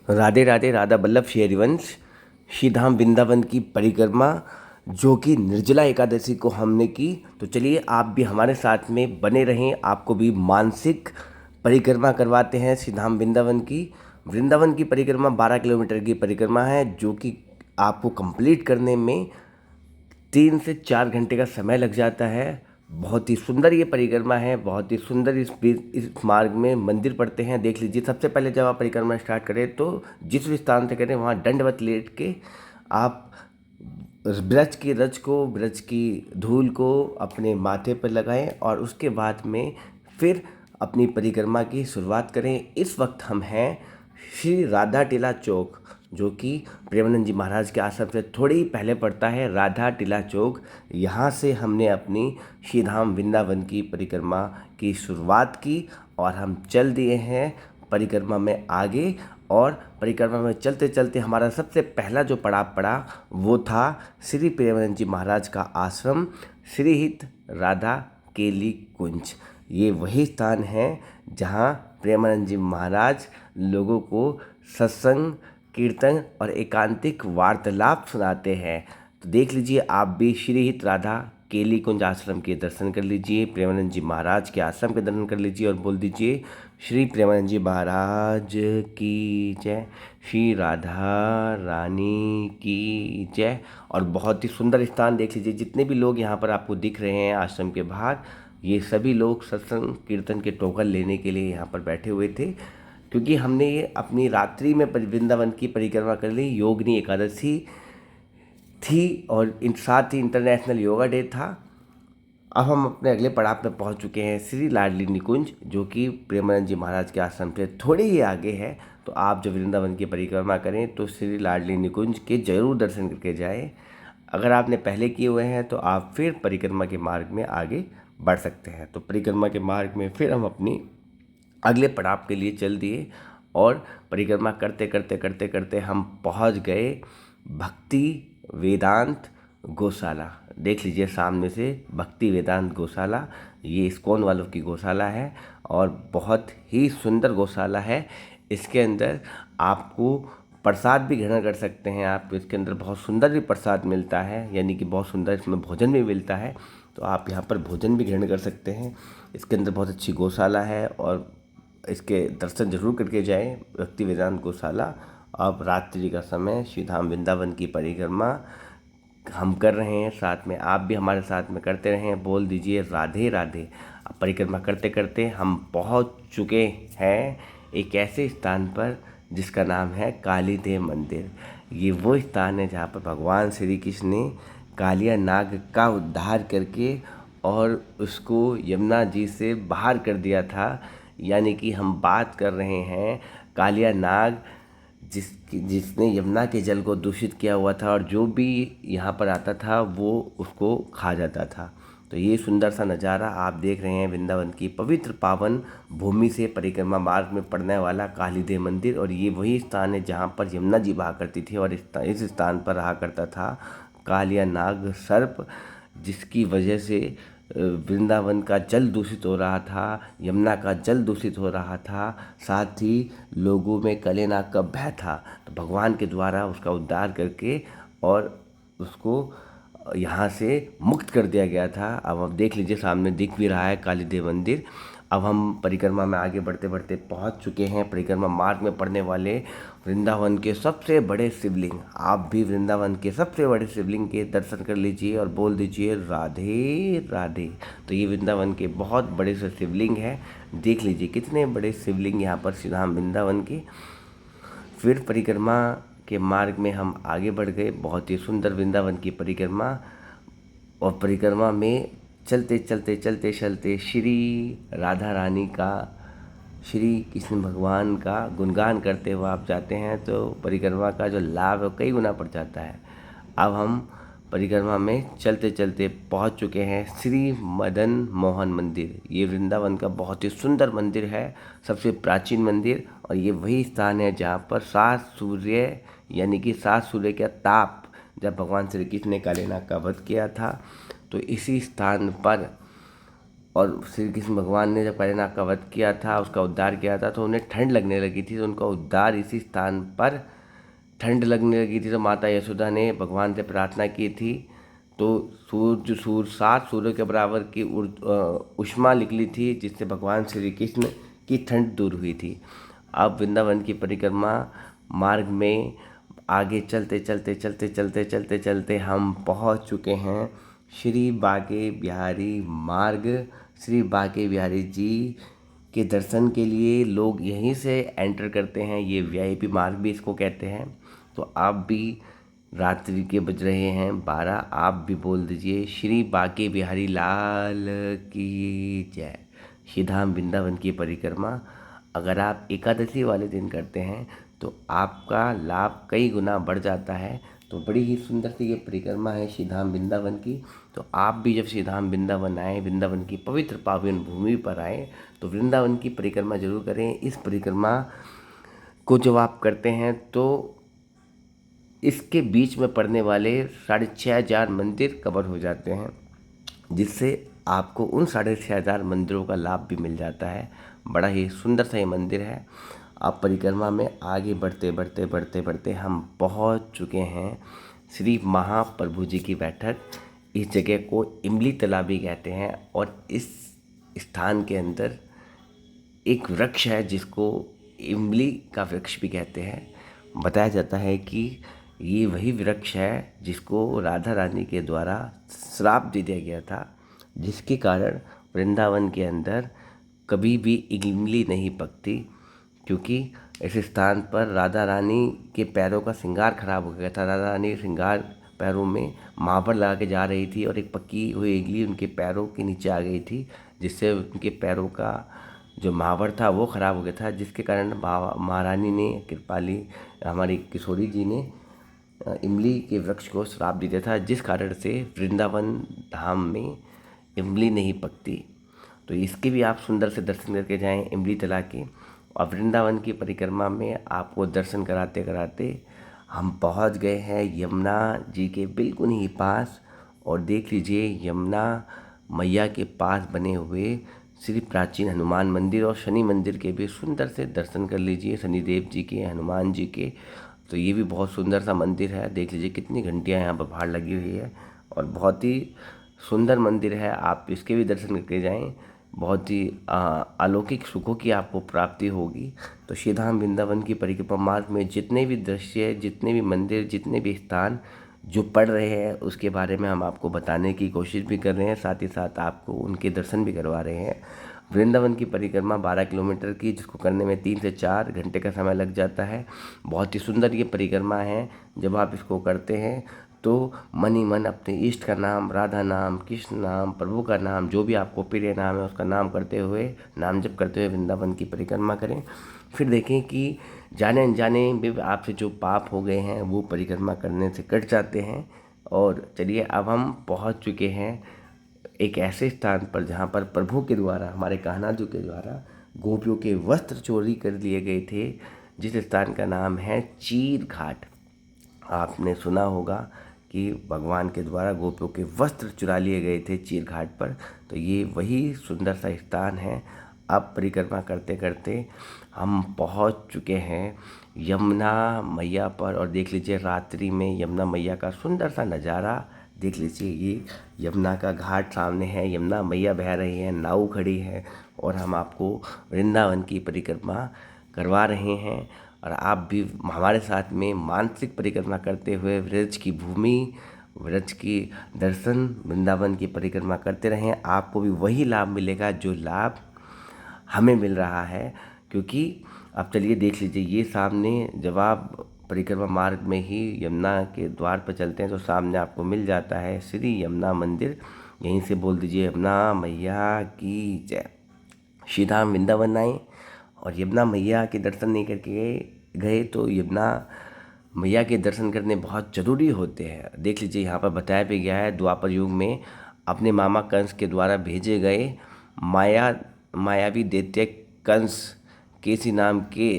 राधे राधे। राधा बल्लभ श्री हरिवंश। श्री धाम वृंदावन की परिक्रमा जो कि निर्जला एकादशी को हमने की, तो चलिए आप भी हमारे साथ में बने रहें। आपको भी मानसिक परिक्रमा करवाते हैं श्री धाम वृंदावन की। वृंदावन की परिक्रमा 12 किलोमीटर की परिक्रमा है, जो कि आपको कंप्लीट करने में 3 से 4 घंटे का समय लग जाता है। बहुत ही सुंदर ये परिक्रमा है, बहुत ही सुंदर। इस मार्ग में मंदिर पड़ते हैं, देख लीजिए। सबसे पहले जब आप परिक्रमा स्टार्ट करें तो जिस भी स्थान से करें वहाँ दंडवत लेट के आप ब्रज की धूल को अपने माथे पर लगाएं और उसके बाद में फिर अपनी परिक्रमा की शुरुआत करें। इस वक्त हम हैं श्री राधा टीला चौक, जो कि प्रेमानंद जी महाराज के आश्रम से थोड़ी ही पहले पड़ता है। राधा टीला चौक, यहाँ से हमने अपनी श्री धाम वृंदावन की परिक्रमा की शुरुआत की और हम चल दिए हैं परिक्रमा में आगे। और परिक्रमा में चलते चलते हमारा सबसे पहला जो पड़ाव पड़ा वो था श्री प्रेमानंद जी महाराज का आश्रम, श्रीहित राधा केली कुंज। ये वही स्थान है जहाँ प्रेमानंद जी महाराज लोगों को सत्संग, कीर्तन और एकांतिक वार्तालाप सुनाते हैं। तो देख लीजिए, आप भी श्रीहित राधा केली कुंज आश्रम के दर्शन कर लीजिए, प्रेमानंद जी महाराज के आश्रम के दर्शन कर लीजिए और बोल दीजिए श्री प्रेमानंद जी महाराज की जय, श्री राधा रानी की जय। और बहुत ही सुंदर स्थान देख लीजिए। जितने भी लोग यहाँ पर आपको दिख रहे हैं आश्रम के बाहर, ये सभी लोग सत्संग कीर्तन के टोकन लेने के लिए यहाँ पर बैठे हुए थे, क्योंकि हमने ये अपनी रात्रि में वृंदावन की परिक्रमा कर ली। योगिनी एकादशी थी और साथ ही इंटरनेशनल योगा डे था। अब हम अपने अगले पड़ाव पर पहुंच चुके हैं श्री लाडली निकुंज, जो कि प्रेमानंद जी महाराज के आश्रम से थोड़े ही आगे है। तो आप जब वृंदावन की परिक्रमा करें तो श्री लाडली निकुंज के जरूर दर्शन करके जाएं। अगर आपने पहले किए हुए हैं तो आप फिर परिक्रमा के मार्ग में आगे बढ़ सकते हैं। तो परिक्रमा के मार्ग में फिर हम अपनी अगले पड़ाव के लिए चल दिए और परिक्रमा करते करते करते करते हम पहुंच गए भक्ति वेदांत गौशाला। देख लीजिए सामने से भक्ति वेदांत गौशाला, ये इस्कॉन वालों की गौशाला है और बहुत ही सुंदर गौशाला है। इसके अंदर आपको प्रसाद भी ग्रहण कर सकते हैं आप। इसके अंदर बहुत सुंदर भी प्रसाद मिलता है, यानी कि बहुत सुंदर इसमें भोजन भी मिलता है, तो आप यहाँ पर भोजन भी ग्रहण कर सकते हैं। इसके अंदर बहुत अच्छी गौशाला है और इसके दर्शन जरूर करके जाएं, भक्ति वेदांत गौशाला। अब रात्रि का समय श्री धाम वृंदावन की परिक्रमा हम कर रहे हैं, साथ में आप भी हमारे साथ में करते रहें। बोल दीजिए राधे राधे। अब परिक्रमा करते करते हम पहुंच चुके हैं एक ऐसे स्थान पर जिसका नाम है कालीदेव मंदिर। ये वो स्थान है जहाँ पर भगवान श्री कृष्ण ने कालिया नाग का उद्धार करके और उसको यमुना जी से बाहर कर दिया था। यानी कि हम बात कर रहे हैं कालिया नाग जिसने यमुना के जल को दूषित किया हुआ था और जो भी यहाँ पर आता था वो उसको खा जाता था। तो ये सुंदर सा नज़ारा आप देख रहे हैं वृंदावन की पवित्र पावन भूमि से परिक्रमा मार्ग में पड़ने वाला कालीदेव मंदिर। और ये वही स्थान है जहाँ पर यमुना जी बहा करती थी और इस स्थान पर रहा करता था कालिया नाग सर्प, जिसकी वजह से वृंदावन का जल दूषित हो रहा था, यमुना का जल दूषित हो रहा था, साथ ही लोगों में काले नाग का भय था। तो भगवान के द्वारा उसका उद्धार करके और उसको यहाँ से मुक्त कर दिया गया था। अब आप देख लीजिए सामने दिख भी रहा है कालीदेव मंदिर। अब हम परिक्रमा में आगे बढ़ते बढ़ते पहुँच चुके हैं परिक्रमा मार्ग में पड़ने वाले वृंदावन के सबसे बड़े शिवलिंग। आप भी वृंदावन के सबसे बड़े शिवलिंग के दर्शन कर लीजिए और बोल दीजिए राधे राधे। तो ये वृंदावन के बहुत बड़े से शिवलिंग है, देख लीजिए कितने बड़े शिवलिंग यहाँ पर श्री धाम वृंदावन के। फिर परिक्रमा के मार्ग में हम आगे बढ़ गए, बहुत ही सुंदर वृंदावन की परिक्रमा। और परिक्रमा में चलते चलते चलते चलते श्री राधा रानी का, श्री कृष्ण भगवान का गुणगान करते हुए आप जाते हैं तो परिक्रमा का जो लाभ है कई गुना बढ़ जाता है। अब हम परिक्रमा में चलते चलते पहुंच चुके हैं श्री मदन मोहन मंदिर। ये वृंदावन का बहुत ही सुंदर मंदिर है, सबसे प्राचीन मंदिर। और ये वही स्थान है जहाँ पर 7 सूर्य, यानी कि 7 सूर्य का ताप, जब भगवान श्री कृष्ण ने काले नाग का वध किया था तो इसी स्थान पर। और श्री कृष्ण भगवान ने जब कालीनाग का वध किया था, उसका उद्धार किया था, तो उन्हें ठंड लगने लगी थी, तो उनका उद्धार इसी स्थान पर ठंड लगने लगी थी, तो माता यशोदा ने भगवान से प्रार्थना की थी। तो सात सूर्य के बराबर की ऊष्मा निकली थी, जिससे भगवान श्री कृष्ण की ठंड दूर हुई थी। अब वृंदावन की परिक्रमा मार्ग में आगे चलते चलते चलते चलते चलते चलते हम पहुंच चुके हैं श्री बांके बिहारी मार्ग। श्री बांके बिहारी जी के दर्शन के लिए लोग यहीं से एंटर करते हैं, ये वीआईपी मार्ग भी इसको कहते हैं। तो आप भी, रात्रि के बज रहे हैं 12, आप भी बोल दीजिए श्री बांके बिहारी लाल की जय। श्री धाम वृंदावन की परिक्रमा अगर आप एकादशी वाले दिन करते हैं तो आपका लाभ कई गुना बढ़ जाता है। तो बड़ी ही सुंदर सी ये परिक्रमा है श्री धाम वृंदावन की। तो आप भी जब श्री धाम वृंदावन आए, वृंदावन की पवित्र पावन भूमि पर आए, तो वृंदावन की परिक्रमा जरूर करें। इस परिक्रमा को जब आप करते हैं तो इसके बीच में पड़ने वाले 6,500 मंदिर कवर हो जाते हैं, जिससे आपको उन 6,500 मंदिरों का लाभ भी मिल जाता है। बड़ा ही सुंदर सा ये मंदिर है। आप परिक्रमा में आगे बढ़ते बढ़ते बढ़ते बढ़ते हम पहुंच चुके हैं श्री महाप्रभु जी की बैठक। इस जगह को इमली तला भी कहते हैं, और इस स्थान के अंदर एक वृक्ष है जिसको इमली का वृक्ष भी कहते हैं। बताया जाता है कि ये वही वृक्ष है जिसको राधा रानी के द्वारा श्राप दे दिया गया था, जिसके कारण वृंदावन के अंदर कभी भी इमली नहीं पकती, क्योंकि इस स्थान पर राधा रानी के पैरों का श्रृंगार खराब हो गया था। राधा रानी के श्रृंगार पैरों में महावर लगा के जा रही थी, और एक पकी हुई इमली उनके पैरों के नीचे आ गई थी, जिससे उनके पैरों का जो महावर था वो खराब हो गया था, जिसके कारण महारानी ने, कृपाली हमारी किशोरी जी ने इमली के वृक्ष को श्राप दिया था, जिस कारण से वृंदावन धाम में इमली नहीं पकती। तो इसके भी आप सुंदर से दर्शन करके जाएं इमली तला के। और वृंदावन की परिक्रमा में आपको दर्शन कराते कराते हम पहुंच गए हैं यमुना जी के बिल्कुल ही पास। और देख लीजिए यमुना मैया के पास बने हुए श्री प्राचीन हनुमान मंदिर और शनि मंदिर के भी सुंदर से दर्शन कर लीजिए, शनिदेव जी के, हनुमान जी के। तो ये भी बहुत सुंदर सा मंदिर है। देख लीजिए कितनी घंटियाँ यहाँ पर बाहर लगी हुई है, और बहुत ही सुंदर मंदिर है। आप इसके भी दर्शन करके जाएं, बहुत ही अलौकिक सुखों की आपको प्राप्ति होगी। तो श्री धाम वृंदावन की परिक्रमा मार्ग में जितने भी दृश्य, जितने भी मंदिर, जितने भी स्थान जो पड़ रहे हैं, उसके बारे में हम आपको बताने की कोशिश भी कर रहे हैं, साथ ही साथ आपको उनके दर्शन भी करवा रहे हैं। वृंदावन की परिक्रमा 12 किलोमीटर की, जिसको करने में 3 से 4 घंटे का समय लग जाता है। बहुत ही सुंदर ये परिक्रमा है। जब आप इसको करते हैं तो मन ही मन अपने इष्ट का नाम, राधा नाम, कृष्ण नाम, प्रभु का नाम, जो भी आपको प्रिय नाम है उसका नाम करते हुए, नाम जप करते हुए वृंदावन की परिक्रमा करें। फिर देखें कि जाने अनजाने में आपसे जो पाप हो गए हैं वो परिक्रमा करने से कट जाते हैं। और चलिए अब हम पहुंच चुके हैं एक ऐसे स्थान पर जहां पर प्रभु के द्वारा, हमारे कान्हा जी के द्वारा गोपियों के वस्त्र चोरी कर लिए गए थे, जिस स्थान का नाम है चीर घाट। आपने सुना होगा कि भगवान के द्वारा गोपियों के वस्त्र चुरा लिए गए थे चीर घाट पर। तो ये वही सुंदर सा स्थान है। अब परिक्रमा करते करते हम पहुंच चुके हैं यमुना मैया पर, और देख लीजिए रात्रि में यमुना मैया का सुंदर सा नज़ारा। देख लीजिए ये यमुना का घाट सामने है, यमुना मैया बह रही है, नाव खड़ी है, और हम आपको वृंदावन की परिक्रमा करवा रहे हैं। और आप भी हमारे साथ में मानसिक परिक्रमा करते हुए व्रज की भूमि, व्रज की दर्शन, वृंदावन की परिक्रमा करते रहें। आपको भी वही लाभ मिलेगा जो लाभ हमें मिल रहा है। क्योंकि अब चलिए देख लीजिए, ये सामने जब आप परिक्रमा मार्ग में ही यमुना के द्वार पर चलते हैं तो सामने आपको मिल जाता है श्री यमुना मंदिर। यहीं से बोल दीजिए यमुना मैया की जय। श्री धाम वृंदावन आए और यमुना मैया के दर्शन नहीं करके गए तो यमुना मैया के दर्शन करने बहुत ज़रूरी होते हैं। देख लीजिए यहाँ पर बताया भी गया है, द्वापर युग में अपने मामा कंस के द्वारा भेजे गए मायावी दैत्य कंस केसी नाम के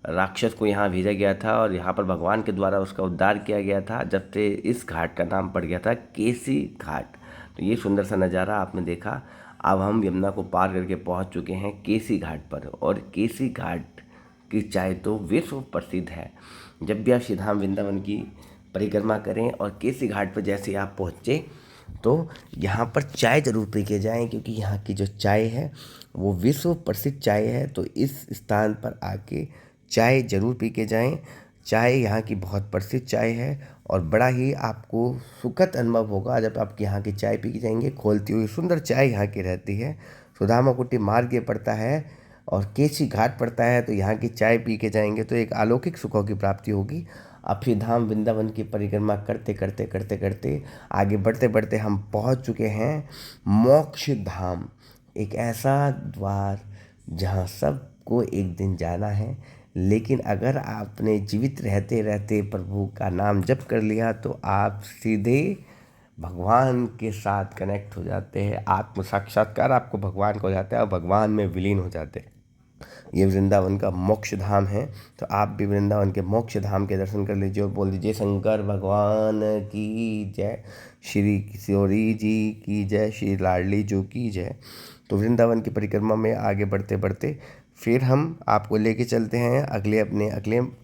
राक्षस को यहाँ भेजा गया था, और यहाँ पर भगवान के द्वारा उसका उद्धार किया गया था, जब से इस घाट का नाम पड़ गया था केसी घाट। तो ये सुंदर सा नज़ारा आपने देखा। अब हम यमुना को पार करके पहुंच चुके हैं केसी घाट पर, और केसी घाट की चाय तो विश्व प्रसिद्ध है। जब भी आप श्री धाम वृंदावन की परिक्रमा करें और केसी घाट पर जैसे आप पहुँचे तो यहाँ पर चाय ज़रूर पी के जाएँ, क्योंकि यहाँ की जो चाय है वो विश्व प्रसिद्ध चाय है। तो इस स्थान पर आके चाय ज़रूर पी के जाएँ। चाय यहाँ की बहुत प्रसिद्ध चाय है और बड़ा ही आपको सुखद अनुभव होगा जब आप यहाँ की चाय पी के जाएंगे। खोलती हुई सुंदर चाय यहाँ की रहती है। सुदामा कुटी मार्ग ये पड़ता है और केसी घाट पड़ता है, तो यहाँ की चाय पी के जाएंगे तो एक अलौकिक सुखों की प्राप्ति होगी। अब श्री धाम वृंदावन की परिक्रमा करते करते करते करते आगे बढ़ते बढ़ते हम पहुँच चुके हैं मोक्ष धाम, एक ऐसा द्वार जहाँ सबको एक दिन जाना है। लेकिन अगर आपने जीवित रहते रहते प्रभु का नाम जप कर लिया तो आप सीधे भगवान के साथ कनेक्ट हो जाते हैं। आत्म साक्षात्कार आपको भगवान को हो जाता है और भगवान में विलीन हो जाते हैं। ये वृंदावन का मोक्ष धाम है, तो आप भी वृंदावन के मोक्ष धाम के दर्शन कर लीजिए और बोल दीजिए शंकर भगवान की जय, श्री किशोरी जी की जय, श्री लाडली जो की जय। तो वृंदावन की परिक्रमा में आगे बढ़ते बढ़ते फिर हम आपको लेके चलते हैं अगले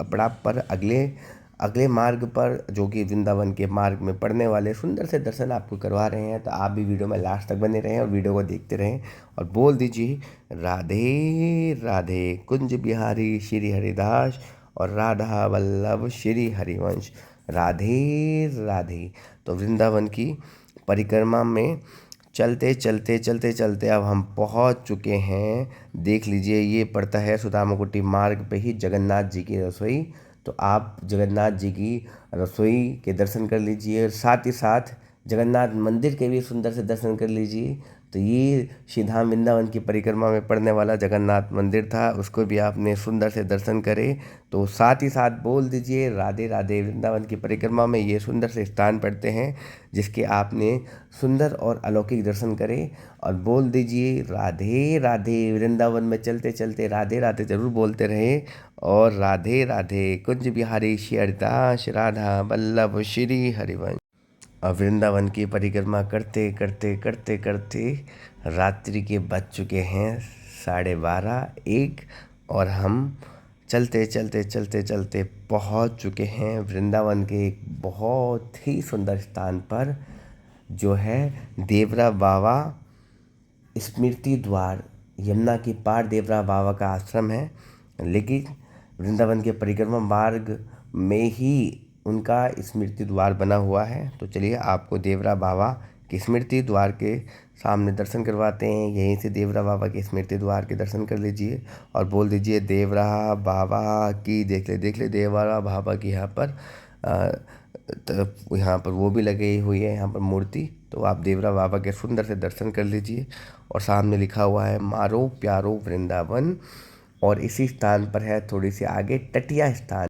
पड़ाव पर, अगले मार्ग पर, जो कि वृंदावन के मार्ग में पड़ने वाले सुंदर से दर्शन आपको करवा रहे हैं। तो आप भी वीडियो में लास्ट तक बने रहें और वीडियो को देखते रहें और बोल दीजिए राधे राधे कुंज बिहारी श्री हरिदास और राधा वल्लभ श्री हरिवंश, राधे राधे। तो वृंदावन की परिक्रमा में चलते चलते चलते चलते अब हम पहुंच चुके हैं। देख लीजिए ये पड़ता है सुदामा कुटी मार्ग पे ही जगन्नाथ जी की रसोई। तो आप जगन्नाथ जी की रसोई के दर्शन कर लीजिए, साथ ही साथ जगन्नाथ मंदिर के भी सुंदर से दर्शन कर लीजिए। तो ये श्री धाम वृंदावन की परिक्रमा में पड़ने वाला जगन्नाथ मंदिर था, उसको भी आपने सुंदर से दर्शन करे। तो साथ ही साथ बोल दीजिए राधे राधे। वृंदावन की परिक्रमा में ये सुंदर से स्थान पड़ते हैं जिसके आपने सुंदर और अलौकिक दर्शन करे और बोल दीजिए राधे राधे। वृंदावन में चलते चलते राधे राधे ज़रूर बोलते रहे और राधे राधे कुंज बिहारी श्री हरिदास राधा वल्लभ श्री हरिवंश। अब वृंदावन की परिक्रमा करते करते करते करते रात्रि के बज चुके हैं 12:30 1 और हम चलते चलते चलते चलते पहुंच चुके हैं वृंदावन के एक बहुत ही सुंदर स्थान पर, जो है देवरा बाबा स्मृति द्वार। यमुना की पार देवरा बाबा का आश्रम है, लेकिन वृंदावन के परिक्रमा मार्ग में ही उनका स्मृति द्वार बना हुआ है। तो चलिए आपको देवरा बाबा के स्मृति द्वार के सामने दर्शन करवाते हैं। यहीं से देवरा बाबा के स्मृति द्वार के दर्शन कर लीजिए और बोल दीजिए देवरा बाबा की। देख ले देवरा बाबा की यहाँ पर यहाँ पर वो भी लगी हुई है यहाँ पर मूर्ति। तो आप देवरा बाबा के सुंदर से दर्शन कर लीजिए और सामने लिखा हुआ है मारो प्यारो वृंदावन। और इसी स्थान पर है थोड़ी सी आगे टटिया स्थान।